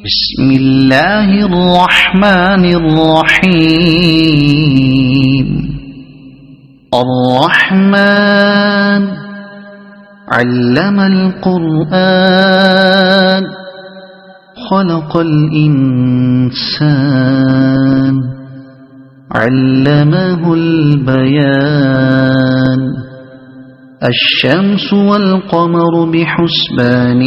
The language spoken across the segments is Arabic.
بسم الله الرحمن الرحيم. الرحمن علم القرآن خلق الإنسان علمه البيان. الشمس والقمر بحسبان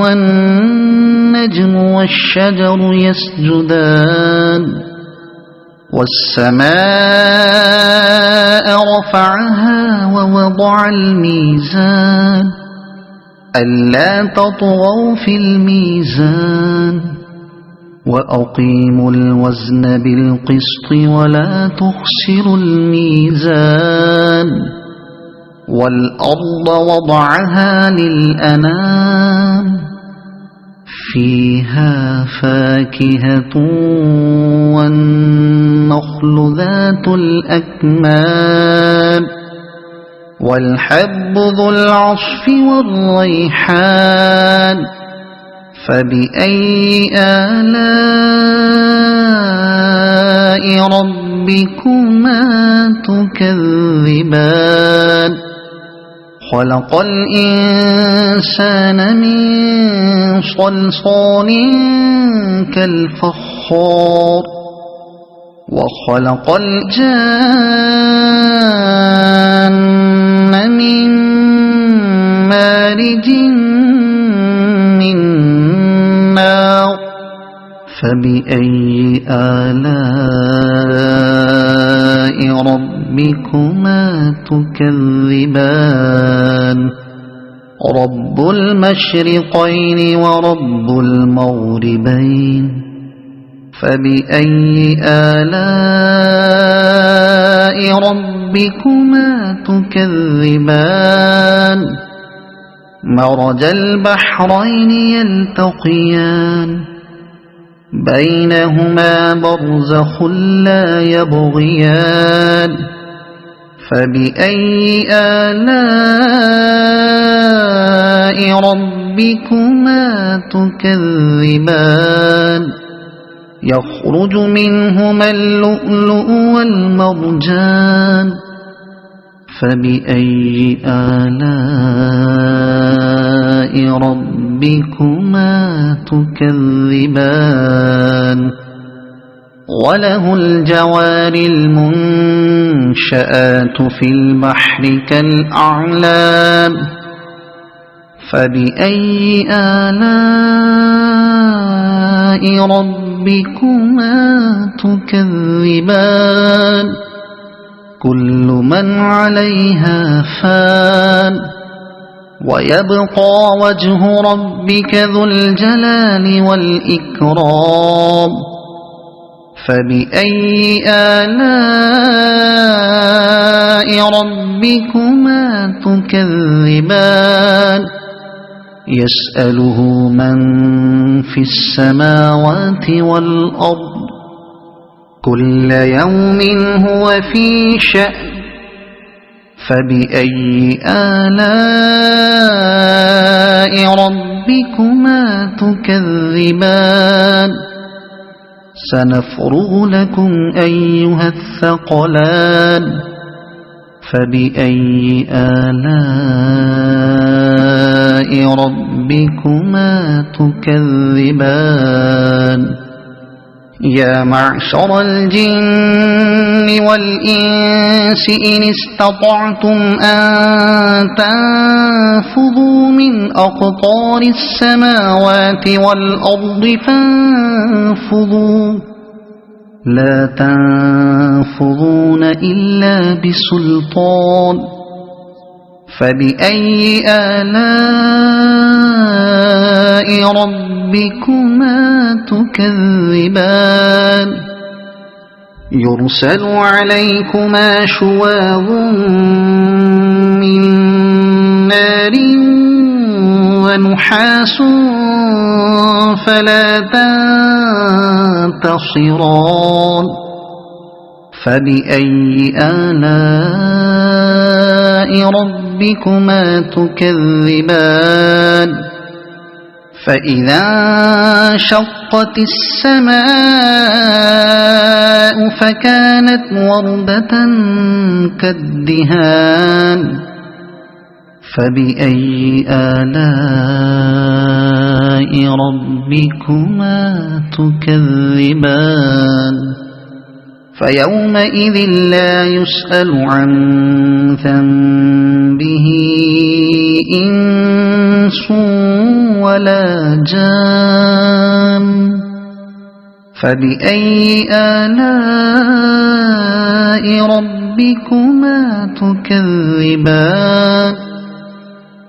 والنجم والشجر يسجدان. والسماء رفعها ووضع الميزان ألا تطغوا في الميزان وأقيموا الوزن بالقسط ولا تخسروا الميزان. والأرض وضعها للأنام فيها فاكهة والنخل ذات الأكمام والحب ذو العصف والريحان. فبأي آلاء ربكما تكذبان. خلق الإنسان من صلصال كالفخار وخلق الجان من مارج من نار. فبأي آلاء ربكما تكذبان. رب المشرقين ورب المغربين. فبأي آلاء ربكما تكذبان. مرج البحرين يلتقيان بينهما برزخ لا يبغيان. فبأي آلاء ربكما تكذبان. يخرج منهما اللؤلؤ والمرجان. فبأي آلاء ربكما تكذبان. وله الجوار المنشآت في البحر كالأعلام. فبأي آلاء ربكما تكذبان. كل من عليها فان ويبقى وجه ربك ذو الجلال والإكرام. فبأي آلاء ربكما تكذبان. يسأله من في السماوات والأرض كل يوم هو في شأن. فبأي آلاء ربكما تكذبان. سنفرغ لكم أيها الثقلان. فبأي آلاء ربكما تكذبان. يا معشر الجن والإنس إن استطعتم أن تنفذوا من أقطار السماوات والأرض فانفذوا لا تنفذون إلا بسلطان. فبأي آلاء ربكما تكذبان. يرسل عليكما شواظ من نار ونحاس فلا تنتصران. فبأي آلاء ربكما تكذبان. فإذا انشقت السماء فكانت وردة كالدهان فبأي آلاء ربكما تكذبان فيومئذ لا يسأل عن ذنبه إنس ولا جان فبأي آلاء ربكما تكذبان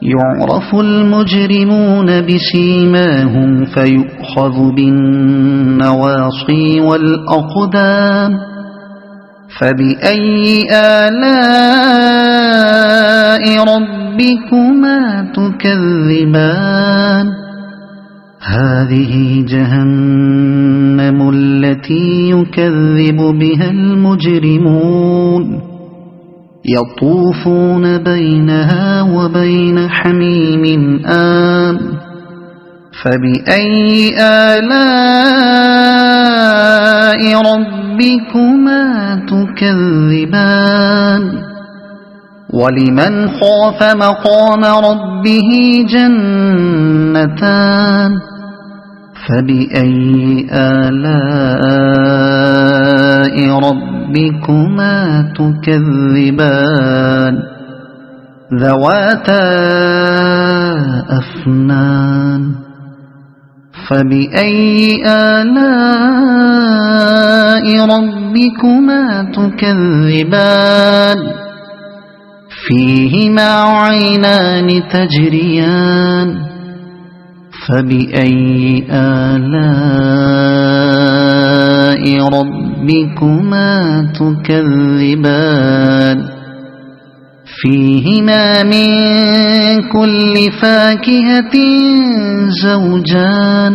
يعرف المجرمون بسيماهم فيؤخذ بالنواصي والأقدام فبأي آلاء ربكما تكذبان هذه جهنم التي يكذب بها المجرمون يطوفون بينها وبين حميم آن فبأي آلاء ربكما تكذبان ولمن خاف مقام ربه جنتان فبأي آلاء ربكما تكذبان ذواتا أفنان فبأي آلاء ربكما تكذبان فيهما عينان تجريان فبأي آلاء ربكما تكذبان فيهما من كل فاكهة زوجان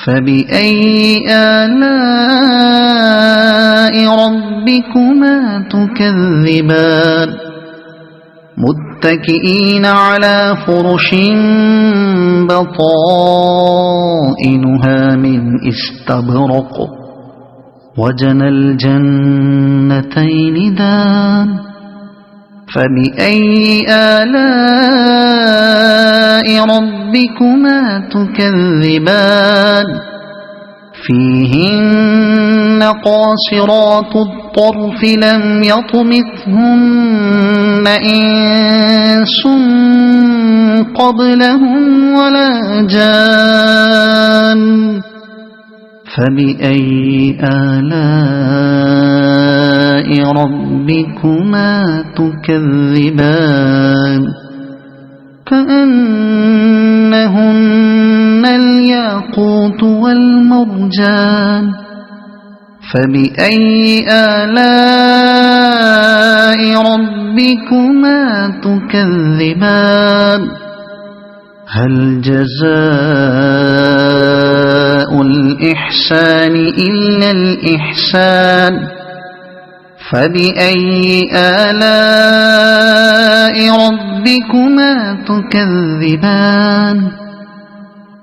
فبأي آلاء ربكما تكذبان متكئين على فرش بطائنها من استبرق وجنى الجنتين دان فبأي آلاء ربكما تكذبان فيهن قاصرات الطرف لم يطمثهن إنس قبلهم ولا جان فبأي آلاء ربكما تكذبان كأنهن الياقوت والمرجان فبأي آلاء ربكما تكذبان هل جزاء الإحسان إلا الإحسان فبأي آلاء ربكما تكذبان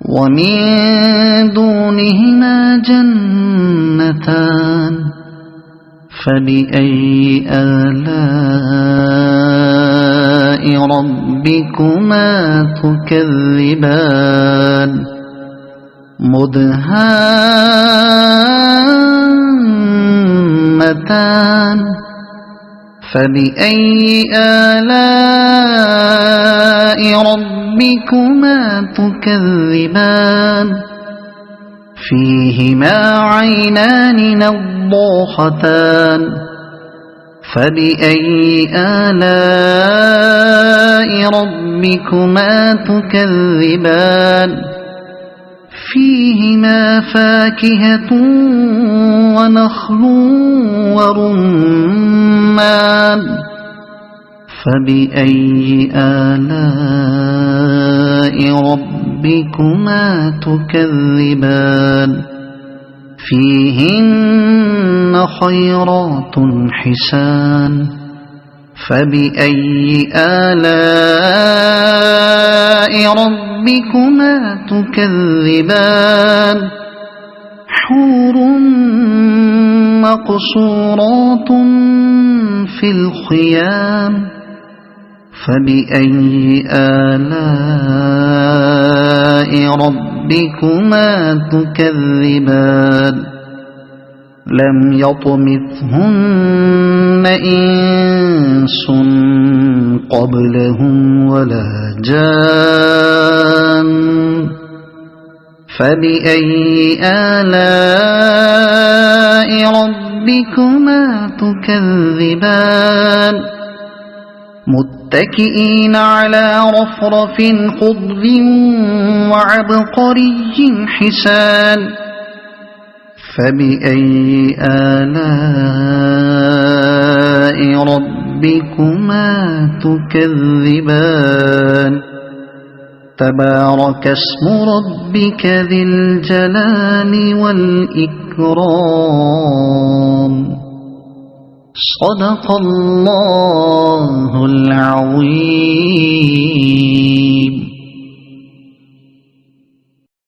ومن دونهما جنتان فبأي آلاء ربكما تكذبان مدهامتان فبأي آلاء ربكما تكذبان فيهما عينان نضاختان فبأي آلاء ربكما تكذبان فيهما فاكهة ونخل ورمان فبأي آلاء ربكما تكذبان فيهن خيرات حسان فبأي آلاء ربكما تكذبان حور مقصورات في الخيام فبأي آلاء ربكما تكذبان لم يطمثهن إنس قبلهم ولا جان فبأي آلاء ربكما تكذبان متكئين على رفرف خضر وعبقري حسان فبأي آلاء ربكما تكذبان تبارك اسم ربك ذي الجلال والإكرام صدق الله العظيم.